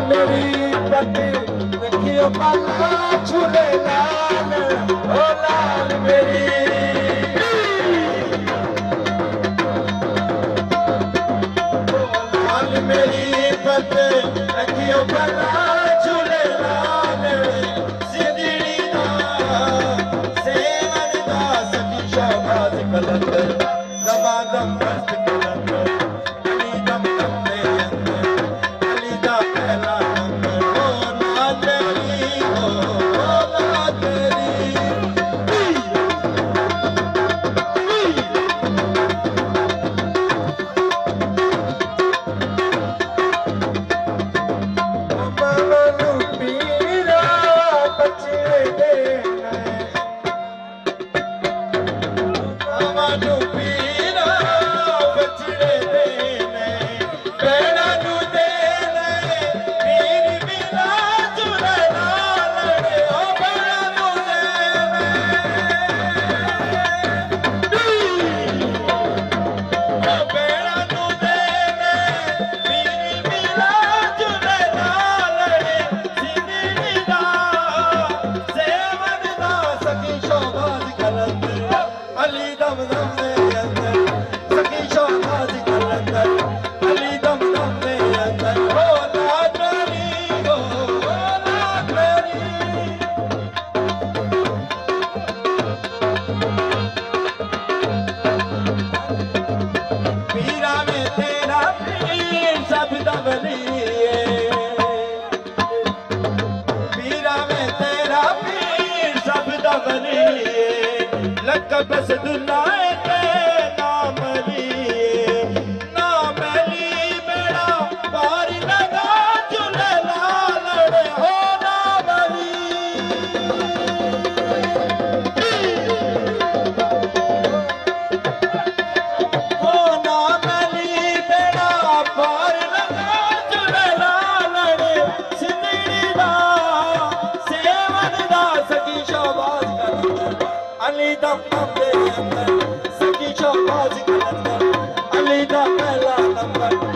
मेरी पति रखियो पाला झूले लाल ओ लाल मेरी लाल मेरी पति रखियो पाला झूले लाल सिंदड़ी दा सेवन दा सखी शाबाश कलंदर दमादम मस्त कलंदर अली दम दम दे अंदर अली दा पहला नंबर ओ लाल मेरी ओ लाल मेरी मनु पीरा बचड़े देना मनु पीरा बचड़े देने बेड़ा नू देने पीर मिला जुले लालड़े ओ बेड़ा नू देने ओ बेड़ा नू देने पीर मिला जुले लालड़े सिंदड़ी दा सेवन दा सखी शाबाश कलंदर अली दम दम दे अंदर सखी शाबाश कलंदर अली दम दम दे अंदर ओ लाल मेरी ओ लाल मेरी पीरा में तेरा पीर सब दा वली पीरा में तेरा पीर सब दा वली लकब सदुल्ला के नाम लिए नाम ली बेड़ा पार लगा झूले लालड़े हो नाम हो नाम ली बेड़ा पार लगा झूले लालड़े सिंदड़ी दा सेवन दा सखी शाबाश कलंदर अली दम दम दे अंदर सखी शाबाश कलंदर अली दा पहला नंबर